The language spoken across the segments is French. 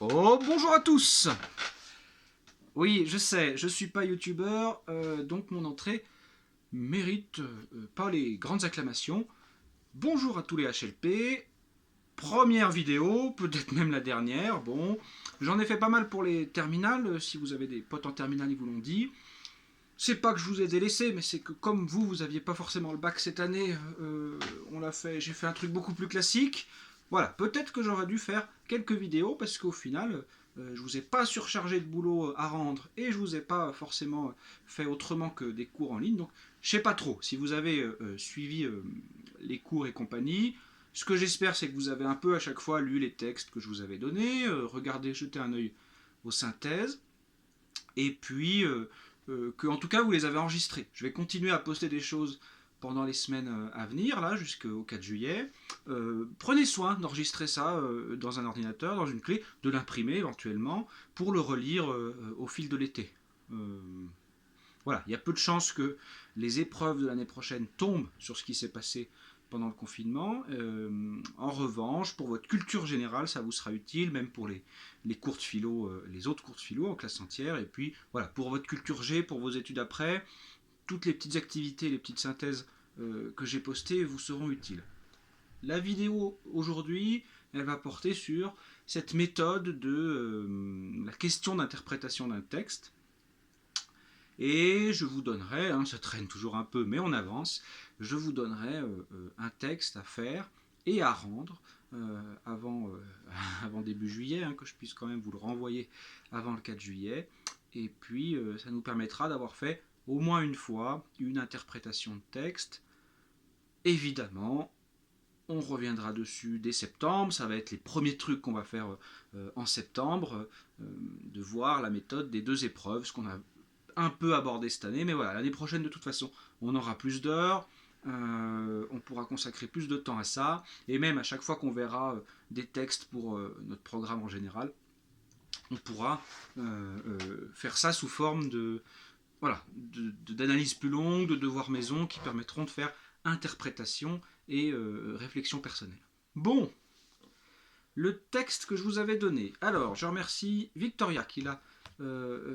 Oh, bonjour à tous. Oui, je sais, je suis pas youtubeur, donc mon entrée mérite pas les grandes acclamations. Bonjour à tous les HLP. Première vidéo, peut-être même la dernière. Bon, j'en ai fait pas mal pour les terminales. Si vous avez des potes en terminale, ils vous l'ont dit. C'est pas que je vous ai délaissé, mais c'est que comme vous aviez pas forcément le bac cette année, j'ai fait un truc beaucoup plus classique. Voilà, peut-être que j'aurais dû faire quelques vidéos parce qu'au final, je vous ai pas surchargé de boulot à rendre et je vous ai pas forcément fait autrement que des cours en ligne. Donc, je sais pas trop si vous avez suivi les cours et compagnie. Ce que j'espère, c'est que vous avez un peu à chaque fois lu les textes que je vous avais donnés, regardé, jeté un œil aux synthèses, et puis que en tout cas vous les avez enregistrés. Je vais continuer à poster des choses pendant les semaines à venir, là, jusqu'au 4 juillet. Prenez soin d'enregistrer ça dans un ordinateur, dans une clé, de l'imprimer éventuellement, pour le relire au fil de l'été. Euh, voilà, il y a peu de chances que les épreuves de l'année prochaine tombent sur ce qui s'est passé pendant le confinement. En revanche, pour votre culture générale, ça vous sera utile, même pour les cours de philo, les autres cours de philo en classe entière. Et puis, voilà, pour votre culture G, pour vos études après, toutes les petites activités, les petites synthèses que j'ai postées vous seront utiles. La vidéo aujourd'hui, elle va porter sur cette méthode de la question d'interprétation d'un texte. Et je vous donnerai, ça traîne toujours un peu, mais on avance, je vous donnerai un texte à faire et à rendre avant début juillet, que je puisse quand même vous le renvoyer avant le 4 juillet. Et puis, ça nous permettra d'avoir fait au moins une fois une interprétation de texte. Évidemment, on reviendra dessus dès septembre, ça va être les premiers trucs qu'on va faire en septembre, de voir la méthode des deux épreuves, ce qu'on a un peu abordé cette année, mais voilà, l'année prochaine de toute façon, on aura plus d'heures, on pourra consacrer plus de temps à ça, et même à chaque fois qu'on verra des textes pour notre programme en général, on pourra faire ça sous forme de voilà, d'analyses plus longues, de devoirs maison qui permettront de faire interprétation et réflexion personnelle. Bon, le texte que je vous avais donné. Alors, je remercie Victoria qui l'a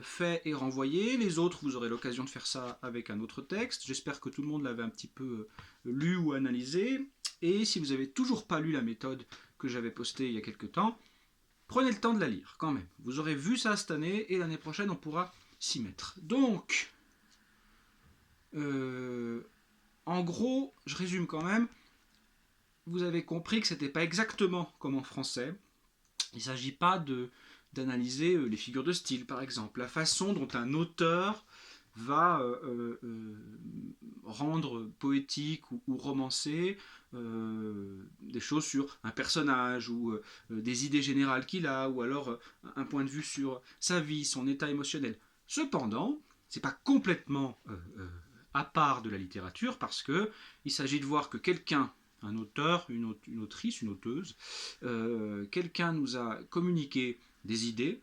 fait et renvoyé. Les autres, vous aurez l'occasion de faire ça avec un autre texte. J'espère que tout le monde l'avait un petit peu lu ou analysé. Et si vous n'avez toujours pas lu la méthode que j'avais postée il y a quelques temps, prenez le temps de la lire quand même. Vous aurez vu ça cette année et l'année prochaine, on pourra s'y mettre. Donc, en gros, je résume quand même. Vous avez compris que c'était pas exactement comme en français. Il ne s'agit pas d'analyser les figures de style, par exemple, la façon dont un auteur va rendre poétique ou romancé des choses sur un personnage ou des idées générales qu'il a, ou alors un point de vue sur sa vie, son état émotionnel. Cependant, c'est pas complètement à part de la littérature parce que il s'agit de voir que quelqu'un, un auteur, une autrice, une auteuse, quelqu'un nous a communiqué des idées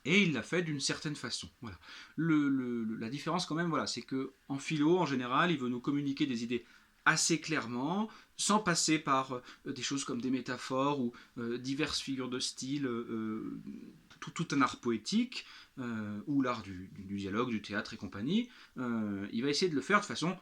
et il l'a fait d'une certaine façon. Voilà. La différence quand même, voilà, c'est que en philo, en général, il veut nous communiquer des idées assez clairement, sans passer par des choses comme des métaphores ou diverses figures de style, tout un art poétique, ou l'art du dialogue, du théâtre et compagnie. Il va essayer de le faire de façon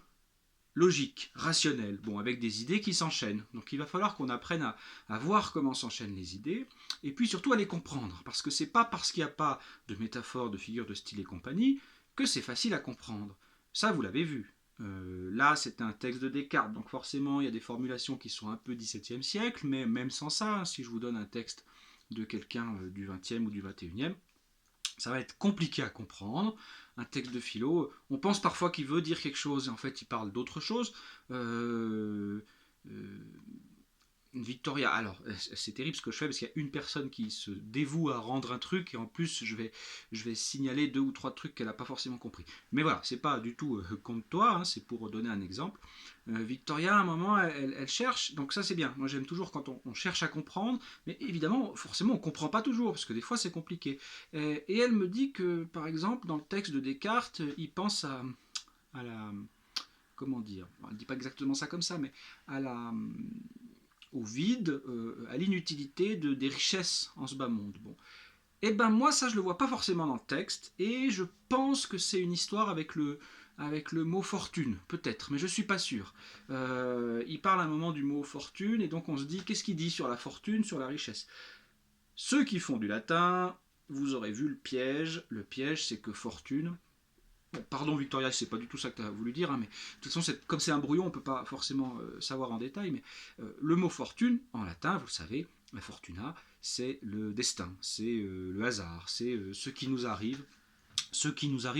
logique, rationnelle, bon, avec des idées qui s'enchaînent. Donc il va falloir qu'on apprenne à voir comment s'enchaînent les idées, et puis surtout à les comprendre, parce que c'est pas parce qu'il n'y a pas de métaphores, de figures de style et compagnie, que c'est facile à comprendre. Ça, vous l'avez vu. Là, c'est un texte de Descartes, donc forcément, il y a des formulations qui sont un peu 17e siècle, mais même sans ça, si je vous donne un texte de quelqu'un du 20e ou du 21e, ça va être compliqué à comprendre. Un texte de philo, on pense parfois qu'il veut dire quelque chose et en fait il parle d'autre chose. Euh, Victoria, alors c'est terrible ce que je fais parce qu'il y a une personne qui se dévoue à rendre un truc et en plus je vais signaler deux ou trois trucs qu'elle n'a pas forcément compris. Mais voilà, c'est pas du tout contre toi, c'est pour donner un exemple. Victoria, à un moment, elle cherche, donc ça c'est bien. Moi j'aime toujours quand on cherche à comprendre, mais évidemment, forcément, on comprend pas toujours parce que des fois c'est compliqué. Et elle me dit que, par exemple, dans le texte de Descartes, il pense à la, comment dire, elle dit pas exactement ça comme ça, mais à la au vide, à l'inutilité des richesses en ce bas monde. Bon. Et ben moi, ça, je le vois pas forcément dans le texte, et je pense que c'est une histoire avec le mot fortune, peut-être, mais je suis pas sûr. Il parle à un moment du mot fortune, et donc on se dit, qu'est-ce qu'il dit sur la fortune, sur la richesse? Ceux qui font du latin, vous aurez vu le piège. Le piège, c'est que fortune. Bon, pardon Victoria, c'est pas du tout ça que tu as voulu dire, hein, mais de toute façon, comme c'est un brouillon, on ne peut pas forcément savoir en détail, mais le mot fortune, en latin, vous le savez, la fortuna, c'est le destin, c'est le hasard, c'est ce qui nous arrive,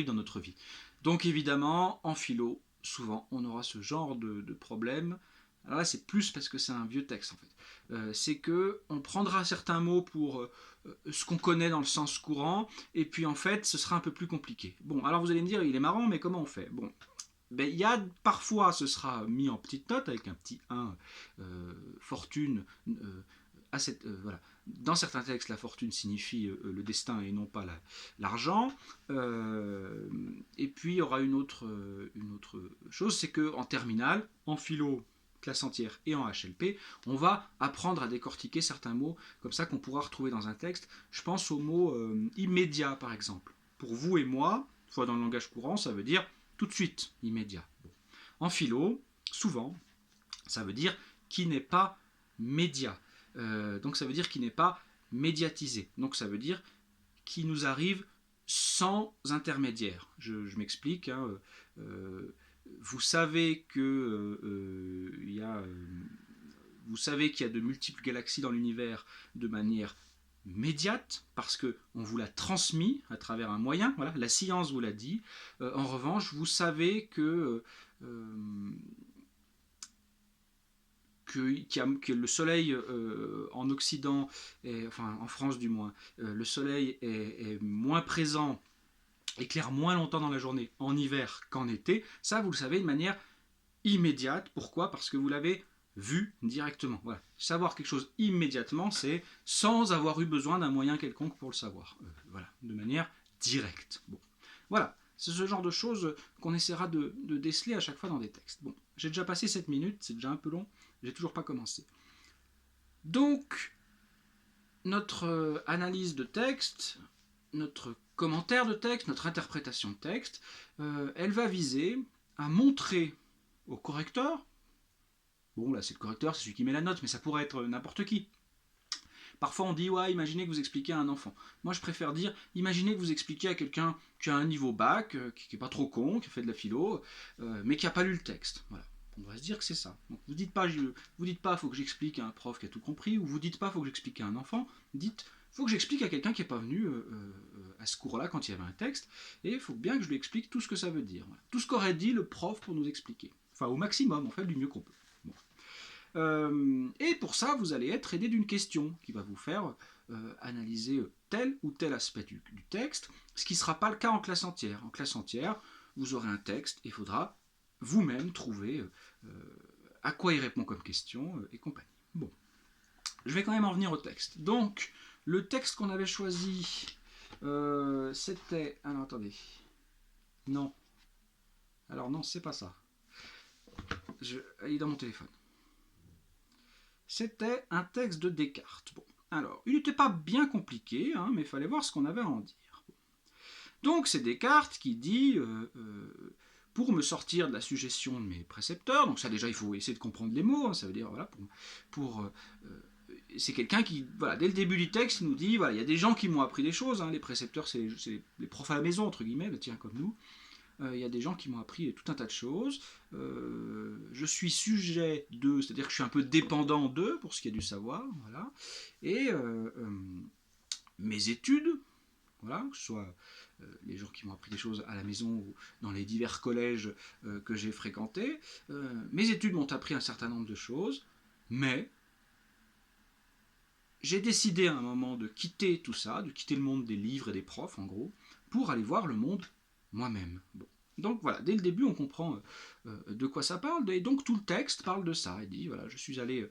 dans notre vie. Donc évidemment, en philo, souvent, on aura ce genre de problème. Alors là, c'est plus parce que c'est un vieux texte, en fait. C'est que on prendra certains mots pour ce qu'on connaît dans le sens courant, et puis en fait, ce sera un peu plus compliqué. Bon, alors vous allez me dire, il est marrant, mais comment on fait? Bon, ben, il y a parfois, ce sera mis en petite note avec un petit 1, fortune, voilà. Dans certains textes, la fortune signifie le destin et non pas l'argent. Et puis il y aura une autre chose, c'est que en terminale, en philo, classe entière et en HLP, on va apprendre à décortiquer certains mots comme ça qu'on pourra retrouver dans un texte. Je pense au mot immédiat par exemple. Pour vous et moi, soit dans le langage courant, ça veut dire tout de suite, immédiat. Bon. En philo, souvent, ça veut dire qui n'est pas média. Donc ça veut dire qui n'est pas médiatisé. Donc ça veut dire qui nous arrive sans intermédiaire. Je m'explique. Hein, vous savez que vous savez qu'il y a de multiples galaxies dans l'univers de manière médiate parce que on vous l'a transmis à travers un moyen. Voilà, la science vous l'a dit. En revanche, vous savez que que le soleil en Occident, enfin en France du moins, le soleil est moins présent, éclaire moins longtemps dans la journée en hiver qu'en été, ça vous le savez de manière immédiate. Pourquoi? Parce que vous l'avez vu directement. Voilà. Savoir quelque chose immédiatement, c'est sans avoir eu besoin d'un moyen quelconque pour le savoir. Voilà, de manière directe. Bon. Voilà, c'est ce genre de choses qu'on essaiera de déceler à chaque fois dans des textes. Bon, j'ai déjà passé 7 minutes, c'est déjà un peu long, j'ai toujours pas commencé. Donc, notre analyse de texte, notre commentaire de texte, notre interprétation de texte, elle va viser à montrer au correcteur, bon là c'est le correcteur, c'est celui qui met la note, mais ça pourrait être n'importe qui. Parfois on dit, ouais, imaginez que vous expliquez à un enfant. Moi je préfère dire, imaginez que vous expliquez à quelqu'un qui a un niveau bac, qui n'est pas trop con, qui a fait de la philo, mais qui n'a pas lu le texte. Voilà. On va se dire que c'est ça. Donc vous dites pas, faut que j'explique à un prof qui a tout compris, ou vous dites pas, faut que j'explique à un enfant. Dites, faut que j'explique à quelqu'un qui n'est pas venu à ce cours-là quand il y avait un texte, et il faut bien que je lui explique tout ce que ça veut dire. Voilà. Tout ce qu'aurait dit le prof pour nous expliquer. Enfin, au maximum, on fait du mieux qu'on peut. Bon. Et pour ça, vous allez être aidé d'une question qui va vous faire analyser tel ou tel aspect du texte, ce qui ne sera pas le cas en classe entière. En classe entière, vous aurez un texte et il faudra vous-même trouver à quoi il répond comme question et compagnie. Bon, je vais quand même en venir au texte. Donc, le texte qu'on avait choisi, c'était... Alors, attendez. Non. Alors non, c'est pas ça. Il est dans mon téléphone. C'était un texte de Descartes. Bon, alors, il n'était pas bien compliqué, hein, mais il fallait voir ce qu'on avait à en dire. Bon. Donc, c'est Descartes qui dit, pour me sortir de la suggestion de mes précepteurs, donc ça déjà, il faut essayer de comprendre les mots, hein, ça veut dire, voilà, c'est quelqu'un qui, voilà, dès le début du texte, il nous dit, voilà, il y a des gens qui m'ont appris des choses, hein, les précepteurs, c'est les profs à la maison, entre guillemets, tiens, comme nous. Il y a des gens qui m'ont appris tout un tas de choses. Je suis sujet d'eux, c'est-à-dire que je suis un peu dépendant d'eux pour ce qui est du savoir. Voilà. Et mes études, voilà, que ce soit les gens qui m'ont appris des choses à la maison ou dans les divers collèges que j'ai fréquentés, mes études m'ont appris un certain nombre de choses, mais j'ai décidé à un moment de quitter tout ça, de quitter le monde des livres et des profs, en gros, pour aller voir le monde moi-même. Bon. Donc voilà, dès le début on comprend de quoi ça parle, et donc tout le texte parle de ça. Il dit, voilà, je suis allé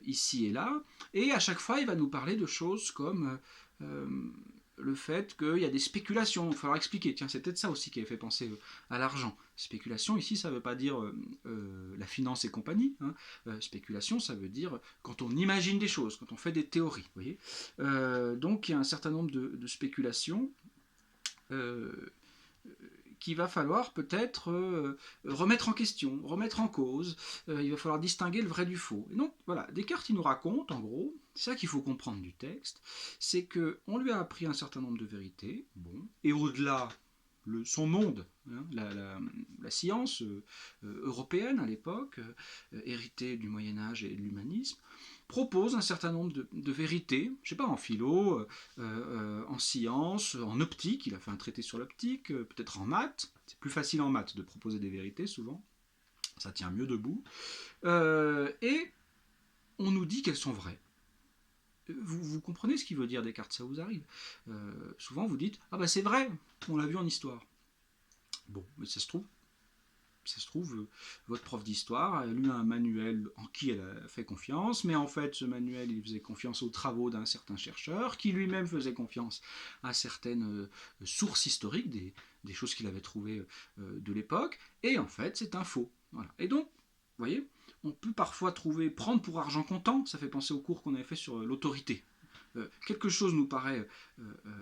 ici et là, et à chaque fois il va nous parler de choses comme le fait qu'il y a des spéculations. Il va falloir expliquer. Tiens, c'est peut-être ça aussi qui avait fait penser à l'argent. Spéculation, ici, ça ne veut pas dire la finance et compagnie. Hein. Spéculation, ça veut dire quand on imagine des choses, quand on fait des théories. Vous voyez donc, il y a un certain nombre de spéculations qu'il va falloir peut-être remettre en question, remettre en cause. Il va falloir distinguer le vrai du faux. Et donc, voilà, Descartes, il nous raconte, en gros, c'est ça qu'il faut comprendre du texte, c'est qu'on lui a appris un certain nombre de vérités, bon, et au-delà, son monde, hein, la science européenne à l'époque, héritée du Moyen-Âge et de l'humanisme, propose un certain nombre de vérités, je sais pas, en philo, en sciences, en optique, il a fait un traité sur l'optique, peut-être en maths, c'est plus facile en maths de proposer des vérités souvent, ça tient mieux debout, et on nous dit qu'elles sont vraies. Vous comprenez ce qu'il veut dire Descartes, ça vous arrive. Souvent vous dites, ah bah c'est vrai, on l'a vu en histoire. Bon, mais ça se trouve, votre prof d'histoire a lu un manuel en qui elle a fait confiance, mais en fait, ce manuel, il faisait confiance aux travaux d'un certain chercheur, qui lui-même faisait confiance à certaines sources historiques, des choses qu'il avait trouvées de l'époque, et en fait, c'est un faux. Voilà. Et donc, vous voyez, on peut parfois prendre pour argent comptant, ça fait penser au cours qu'on avait fait sur l'autorité. Quelque chose nous paraît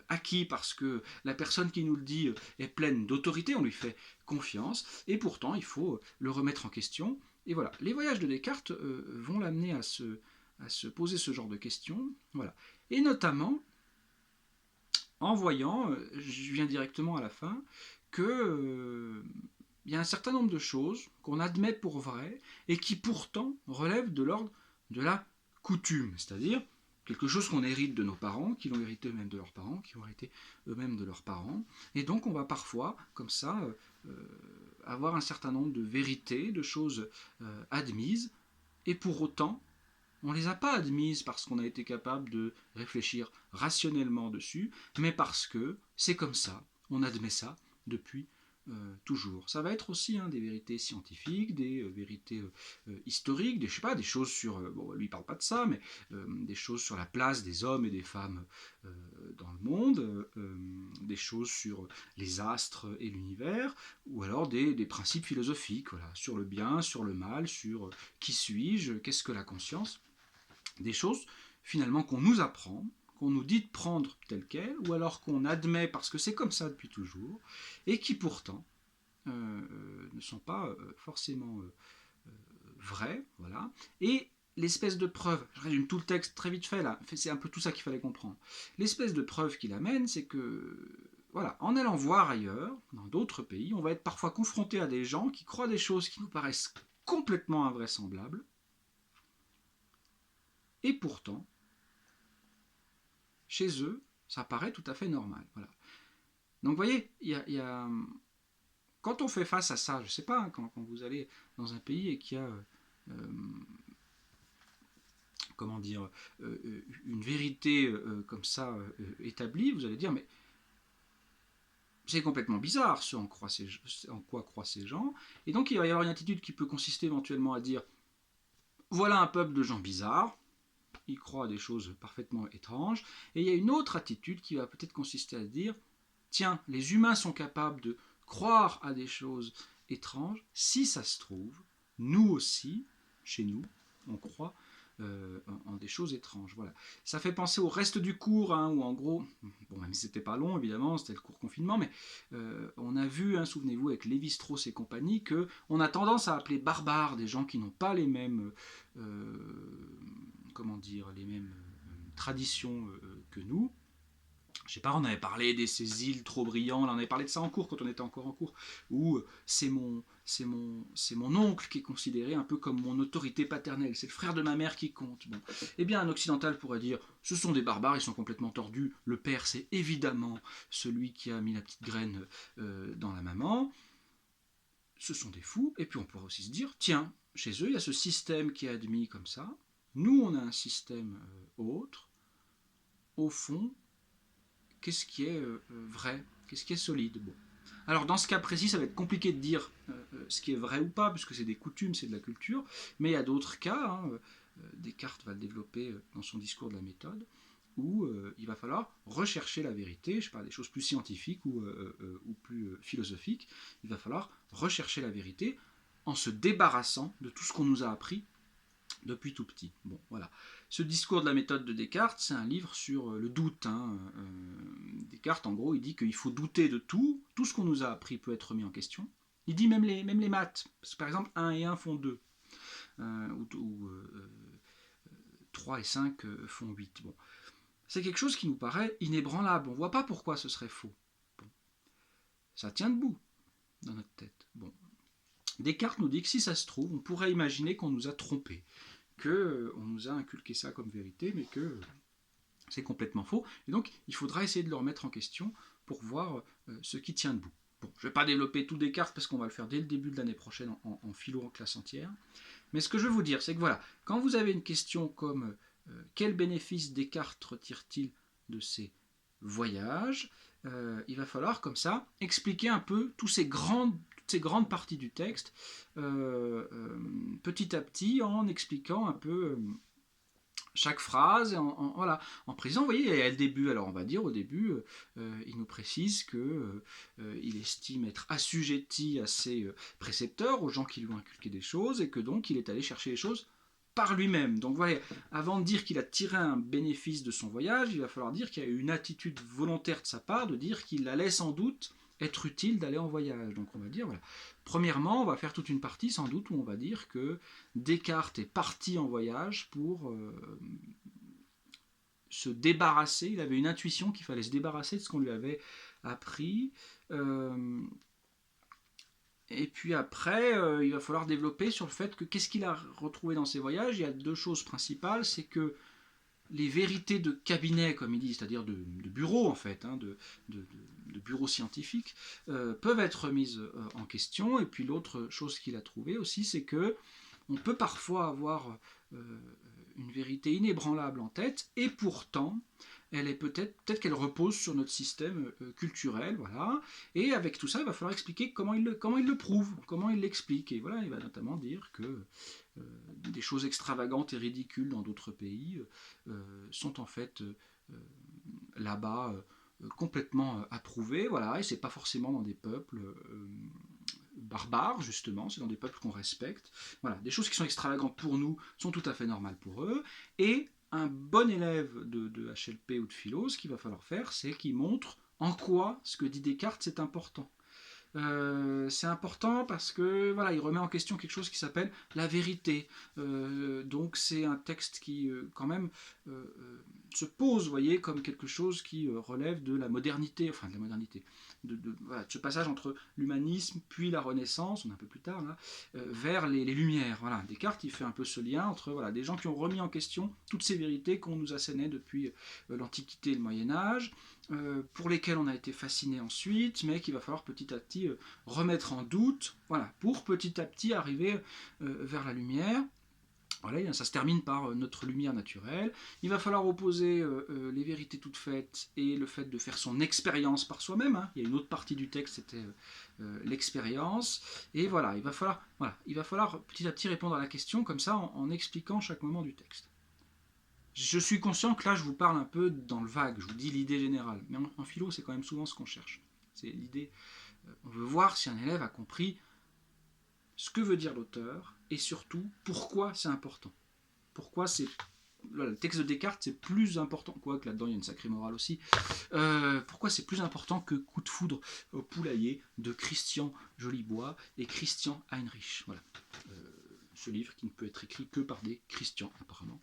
acquis parce que la personne qui nous le dit est pleine d'autorité, on lui fait confiance, et pourtant il faut le remettre en question. Et voilà, les voyages de Descartes vont l'amener à se poser ce genre de questions. Voilà. Et notamment, en voyant, je viens directement à la fin, que il y a un certain nombre de choses qu'on admet pour vraies et qui pourtant relèvent de l'ordre de la coutume, c'est-à-dire quelque chose qu'on hérite de nos parents, qui l'ont hérité eux-mêmes de leurs parents, qui ont hérité eux-mêmes de leurs parents. Et donc on va parfois, comme ça, avoir un certain nombre de vérités, de choses admises, et pour autant, on ne les a pas admises parce qu'on a été capable de réfléchir rationnellement dessus, mais parce que c'est comme ça, on admet ça depuis toujours. Ça va être aussi des vérités scientifiques, des vérités historiques, je sais pas, des choses sur, bon, lui il parle pas de ça, mais des choses sur la place des hommes et des femmes dans le monde, des choses sur les astres et l'univers, ou alors des principes philosophiques, voilà, sur le bien, sur le mal, sur qui suis-je, qu'est-ce que la conscience, des choses finalement qu'on nous apprend, qu'on nous dit de prendre telles quelles, ou alors qu'on admet parce que c'est comme ça depuis toujours, et qui pourtant ne sont pas forcément vraies. Voilà. Et l'espèce de preuve, je résume tout le texte très vite fait là, c'est un peu tout ça qu'il fallait comprendre. L'espèce de preuve qu'il amène, c'est que, voilà, en allant voir ailleurs, dans d'autres pays, on va être parfois confronté à des gens qui croient des choses qui nous paraissent complètement invraisemblables, et pourtant, chez eux, ça paraît tout à fait normal. Voilà. Donc vous voyez, quand on fait face à ça, je ne sais pas, quand vous allez dans un pays et qu'il y a comment dire, une vérité comme ça établie, vous allez dire, mais c'est complètement bizarre ce en quoi croient ces gens. Et donc il va y avoir une attitude qui peut consister éventuellement à dire, voilà un peuple de gens bizarres, ils croient à des choses parfaitement étranges, et il y a une autre attitude qui va peut-être consister à dire, tiens, les humains sont capables de croire à des choses étranges, si ça se trouve, nous aussi, chez nous, on croit en des choses étranges. Voilà. Ça fait penser au reste du cours, où en gros, bon, même si c'était pas long évidemment, c'était le cours confinement, mais on a vu, souvenez-vous, avec Lévi-Strauss et compagnie, que on a tendance à appeler barbares des gens qui n'ont pas les mêmes, comment dire, les mêmes traditions que nous. Je sais pas, on avait parlé de ces îles trop brillants, là on avait parlé de ça en cours quand on était encore en cours, où c'est mon oncle qui est considéré un peu comme mon autorité paternelle, c'est le frère de ma mère qui compte. Bon. Eh bien un occidental pourrait dire, ce sont des barbares, ils sont complètement tordus, le père c'est évidemment celui qui a mis la petite graine dans la maman, ce sont des fous, et puis on pourrait aussi se dire, tiens, chez eux il y a ce système qui est admis comme ça, nous on a un système autre, au fond, qu'est-ce qui est vrai, qu'est-ce qui est solide. Bon. Alors dans ce cas précis, ça va être compliqué de dire ce qui est vrai ou pas, puisque c'est des coutumes, c'est de la culture, mais il y a d'autres cas, Descartes va le développer dans son discours de la méthode, où il va falloir rechercher la vérité, je parle des choses plus scientifiques ou plus philosophiques, il va falloir rechercher la vérité en se débarrassant de tout ce qu'on nous a appris depuis tout petit. Bon, voilà. Ce discours de la méthode de Descartes, c'est un livre sur le doute. Descartes, en gros, il dit qu'il faut douter de tout. Tout ce qu'on nous a appris peut être remis en question. Il dit même les maths. Parce que, par exemple, 1 et 1 font 2. Ou 3 et 5 font 8. Bon. C'est quelque chose qui nous paraît inébranlable. On ne voit pas pourquoi ce serait faux. Bon. Ça tient debout dans notre tête. Bon. Descartes nous dit que si ça se trouve, on pourrait imaginer qu'on nous a trompés, qu'on nous a inculqué ça comme vérité, mais que c'est complètement faux. Et donc, il faudra essayer de le remettre en question pour voir ce qui tient debout. Bon, je ne vais pas développer tout Descartes parce qu'on va le faire dès le début de l'année prochaine en philo en classe entière. Mais ce que je veux vous dire, c'est que voilà, quand vous avez une question comme quel bénéfice Descartes retire-t-il de ses voyages, il va falloir comme ça expliquer un peu toutes ces grandes parties du texte petit à petit en expliquant un peu chaque phrase voilà, en précisant, vous voyez, il y a le début, alors on va dire au début, il nous précise que il estime être assujetti à ses précepteurs, aux gens qui lui ont inculqué des choses, et que donc il est allé chercher les choses par lui-même. Donc voilà, avant de dire qu'il a tiré un bénéfice de son voyage, il va falloir dire qu'il y a eu une attitude volontaire de sa part de dire qu'il allait sans doute être utile d'aller en voyage. Donc on va dire, voilà. Premièrement, on va faire toute une partie sans doute où on va dire que Descartes est parti en voyage pour se débarrasser, il avait une intuition qu'il fallait se débarrasser de ce qu'on lui avait appris. Et puis après, il va falloir développer sur le fait que qu'est-ce qu'il a retrouvé dans ses voyages. Il y a deux choses principales, c'est que les vérités de cabinet, comme il dit, c'est-à-dire de bureau en fait, de bureau scientifique, peuvent être remises en question. Et puis l'autre chose qu'il a trouvée aussi, c'est que on peut parfois avoir une vérité inébranlable en tête, et pourtant, elle est peut-être qu'elle repose sur notre système culturel, voilà. Et avec tout ça, il va falloir expliquer comment il le prouve, comment il l'explique. Et voilà, il va notamment dire que des choses extravagantes et ridicules dans d'autres pays sont en fait là-bas complètement approuvées, voilà. Et c'est pas forcément dans des peuples barbares, justement, c'est dans des peuples qu'on respecte. Voilà, des choses qui sont extravagantes pour nous sont tout à fait normales pour eux. Et un bon élève de HLP ou de philo, ce qu'il va falloir faire, c'est qu'il montre en quoi ce que dit Descartes c'est important. C'est important parce que voilà, il remet en question quelque chose qui s'appelle la vérité. Donc c'est un texte qui quand même se pose, vous voyez, comme quelque chose qui relève de la modernité, enfin de la modernité, voilà, de ce passage entre l'humanisme puis la Renaissance, on est un peu plus tard là, vers les Lumières. Voilà, Descartes il fait un peu ce lien entre voilà, des gens qui ont remis en question toutes ces vérités qu'on nous assénait depuis l'Antiquité et le Moyen Âge, pour lesquels on a été fasciné ensuite, mais qu'il va falloir petit à petit remettre en doute, voilà, pour petit à petit arriver vers la lumière. Voilà, ça se termine par notre lumière naturelle. Il va falloir opposer les vérités toutes faites et le fait de faire son expérience par soi-même. Hein. Il y a une autre partie du texte, c'était l'expérience. Et voilà, il va falloir petit à petit répondre à la question comme ça en expliquant chaque moment du texte. Je suis conscient que là, je vous parle un peu dans le vague, je vous dis l'idée générale. Mais en philo, c'est quand même souvent ce qu'on cherche. C'est l'idée. On veut voir si un élève a compris ce que veut dire l'auteur et surtout pourquoi c'est important. Pourquoi c'est. Le texte de Descartes, c'est plus important, quoique là-dedans il y a une sacrée morale aussi. Pourquoi c'est plus important que Coup de foudre au poulailler de Christian Jolibois et Christian Heinrich. Voilà. Ce livre qui ne peut être écrit que par des Christians, apparemment.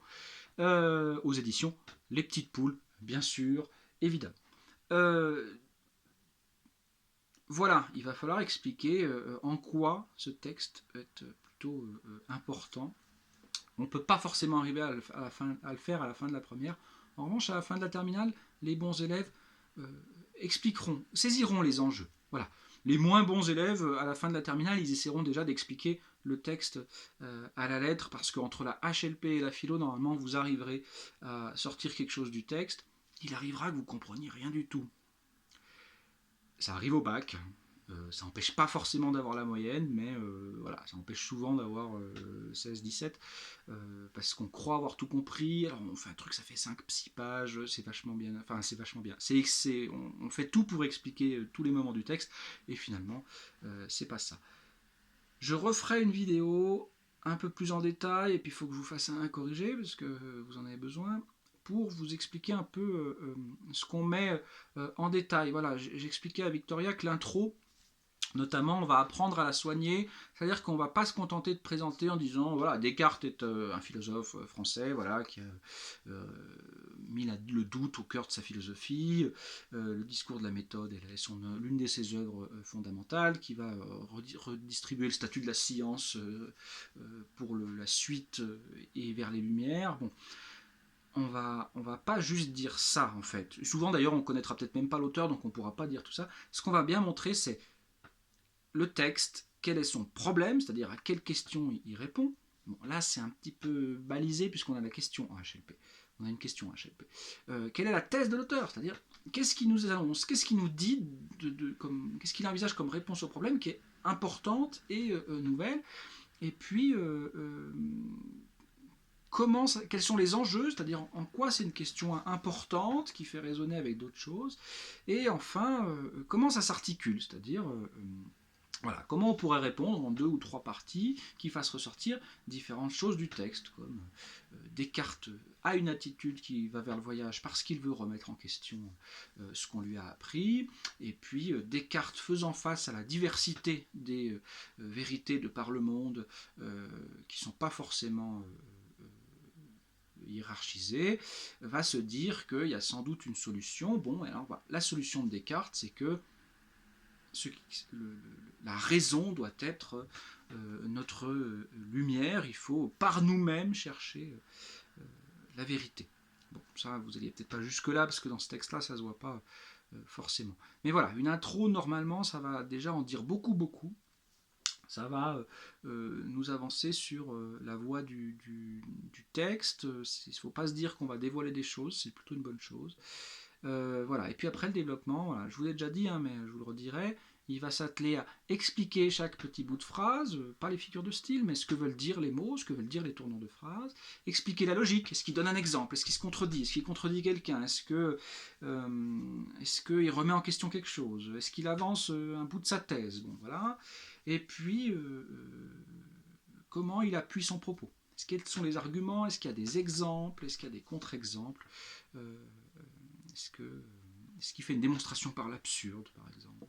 Aux éditions Les Petites Poules, bien sûr, évidemment. Voilà, il va falloir expliquer en quoi ce texte est plutôt important. On ne peut pas forcément arriver à le faire à la fin de la première. En revanche, à la fin de la terminale, les bons élèves saisiront les enjeux. Voilà. Les moins bons élèves, à la fin de la terminale, ils essaieront déjà d'expliquer le texte à la lettre, parce qu'entre la HLP et la philo, normalement, vous arriverez à sortir quelque chose du texte. Il arrivera que vous ne compreniez rien du tout. Ça arrive au bac. Ça n'empêche pas forcément d'avoir la moyenne, mais voilà, ça empêche souvent d'avoir 16-17, parce qu'on croit avoir tout compris. Alors on fait un truc, ça fait 5-6 pages, c'est vachement bien. Enfin, c'est vachement bien. On fait tout pour expliquer tous les moments du texte, et finalement, c'est pas ça. Je referai une vidéo un peu plus en détail, et puis il faut que je vous fasse un corrigé, parce que vous en avez besoin, pour vous expliquer un peu ce qu'on met en détail. Voilà, j'expliquais à Victoria que l'intro, notamment, on va apprendre à la soigner, c'est-à-dire qu'on ne va pas se contenter de présenter en disant voilà, Descartes est un philosophe français, voilà, qui a mis le doute au cœur de sa philosophie. Le discours de la méthode est l'une de ses œuvres fondamentales, qui va redistribuer le statut de la science pour la suite et vers les Lumières. Bon, on va pas juste dire ça, en fait. Souvent, d'ailleurs, on connaîtra peut-être même pas l'auteur, donc on pourra pas dire tout ça. Ce qu'on va bien montrer, c'est le texte, quel est son problème, c'est-à-dire à quelle question il répond. Bon, là, c'est un petit peu balisé puisqu'on a la question en HLP. On a une question en HLP. Quelle est la thèse de l'auteur, c'est-à-dire qu'est-ce qu'il nous annonce, qu'est-ce qu'il nous dit, qu'est-ce qu'il envisage comme réponse au problème qui est importante et nouvelle. Et puis, quels sont les enjeux, c'est-à-dire en quoi c'est une question importante qui fait résonner avec d'autres choses. Et enfin, comment ça s'articule, c'est-à-dire voilà, comment on pourrait répondre en 2 ou 3 parties qui fassent ressortir différentes choses du texte, comme Descartes a une attitude qui va vers le voyage parce qu'il veut remettre en question ce qu'on lui a appris, et puis Descartes faisant face à la diversité des vérités de par le monde qui ne sont pas forcément hiérarchisées, va se dire qu'il y a sans doute une solution. Bon, alors voilà, la solution de Descartes, c'est que la raison doit être notre lumière, il faut par nous-mêmes chercher la vérité. Bon, ça, vous n'alliez peut-être pas jusque-là, parce que dans ce texte-là, ça ne se voit pas forcément. Mais voilà, une intro, normalement, ça va déjà en dire beaucoup, beaucoup. Ça va nous avancer sur la voie du texte. Il ne faut pas se dire qu'on va dévoiler des choses, c'est plutôt une bonne chose. Voilà. Et puis après le développement, voilà, je vous l'ai déjà dit, hein, mais je vous le redirai, il va s'atteler à expliquer chaque petit bout de phrase, pas les figures de style, mais ce que veulent dire les mots, ce que veulent dire les tournants de phrase, expliquer la logique, est-ce qu'il donne un exemple, est-ce qu'il se contredit, est-ce qu'il contredit quelqu'un, est-ce qu'il remet en question quelque chose, est-ce qu'il avance un bout de sa thèse, bon voilà, et puis comment il appuie son propos, quels sont les arguments, est-ce qu'il y a des exemples, est-ce qu'il y a des contre-exemples, est-ce qu'il fait une démonstration par l'absurde, par exemple.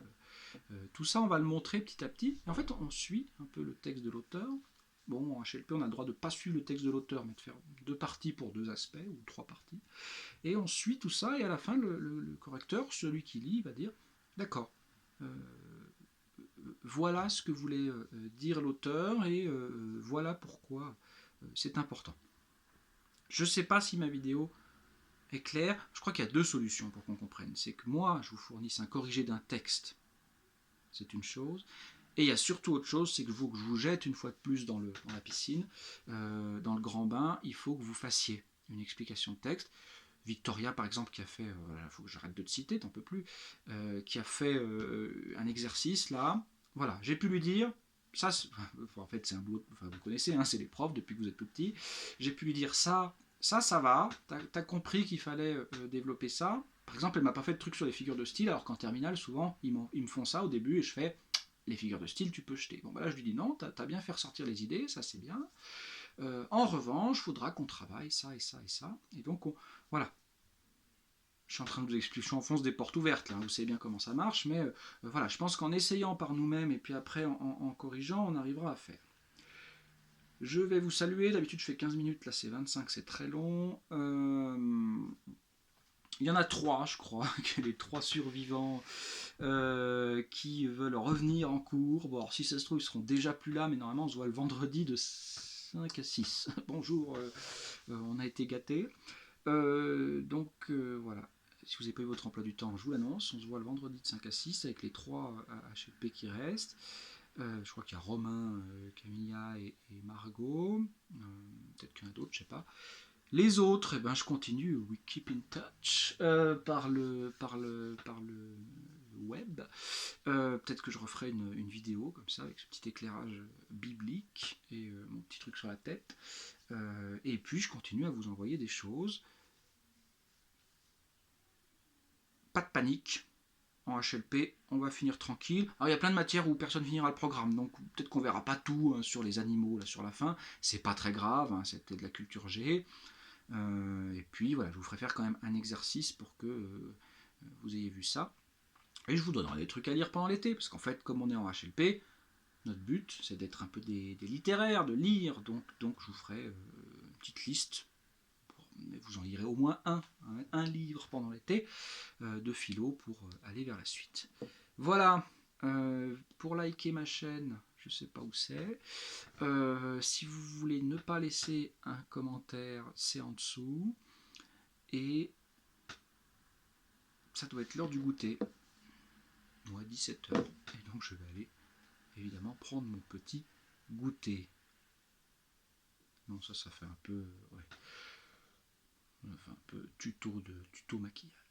Tout ça, on va le montrer petit à petit. Et en fait, on suit un peu le texte de l'auteur. Bon, en HLP, on a le droit de ne pas suivre le texte de l'auteur, mais de faire 2 parties pour 2 aspects, ou 3 parties. Et on suit tout ça, et à la fin, le correcteur, celui qui lit, va dire « D'accord, voilà ce que voulait dire l'auteur, et voilà pourquoi c'est important. » Je ne sais pas si ma vidéo est clair, je crois qu'il y a 2 solutions pour qu'on comprenne. C'est que moi, je vous fournisse un corrigé d'un texte, c'est une chose, et il y a surtout autre chose, c'est que je vous jette une fois de plus dans la piscine, dans le grand bain, il faut que vous fassiez une explication de texte. Victoria, par exemple, qui a fait, il faut que j'arrête de te citer, t'en peux plus, qui a fait un exercice là, voilà, j'ai pu lui dire, ça, en fait c'est un boulot, enfin, vous connaissez, hein, c'est les profs depuis que vous êtes tout petit, j'ai pu lui dire ça va, t'as compris qu'il fallait développer ça. Par exemple, elle m'a pas fait de truc sur les figures de style, alors qu'en terminale, souvent, ils me font ça au début, et je fais, les figures de style, tu peux jeter. Bon, bah là, je lui dis non, t'as bien fait ressortir les idées, ça c'est bien. En revanche, il faudra qu'on travaille ça et ça et ça. Et donc, voilà. Je suis en train de vous expliquer, je enfonce des portes ouvertes, là, vous savez bien comment ça marche, mais voilà, je pense qu'en essayant par nous-mêmes, et puis après en corrigeant, on arrivera à faire. Je vais vous saluer, d'habitude je fais 15 minutes, là c'est 25, c'est très long. Il y en a 3, je crois, les 3 survivants qui veulent revenir en cours. Bon, alors, si ça se trouve, ils seront déjà plus là, mais normalement on se voit le vendredi de 5 à 6. Bonjour, on a été gâtés. Donc voilà, si vous n'avez pas eu votre emploi du temps, je vous l'annonce, on se voit le vendredi de 5 à 6 avec les 3 HLP qui restent. Je crois qu'il y a Romain, Camilla et Margot, peut-être qu'il y en a d'autres, je sais pas. Les autres, eh ben, je continue, we keep in touch par le web. Peut-être que je referai une vidéo comme ça avec ce petit éclairage biblique et mon petit truc sur la tête. Et puis je continue à vous envoyer des choses. Pas de panique. En HLP, on va finir tranquille. Alors il y a plein de matières où personne finira le programme, donc peut-être qu'on verra pas tout sur les animaux là sur la fin. C'est pas très grave, hein, c'était de la culture G. Et puis voilà, je vous ferai faire quand même un exercice pour que vous ayez vu ça. Et je vous donnerai des trucs à lire pendant l'été, parce qu'en fait, comme on est en HLP, notre but c'est d'être un peu des littéraires, de lire, donc je vous ferai une petite liste. Mais vous en lirez au moins un livre pendant l'été de philo pour aller vers la suite. Voilà, pour liker ma chaîne, je sais pas où c'est. Si vous voulez ne pas laisser un commentaire, c'est en dessous. Et ça doit être l'heure du goûter. Moi, 17h. Et donc je vais aller évidemment prendre mon petit goûter. Non, ça fait un peu. Ouais. Enfin, un peu tuto maquillage.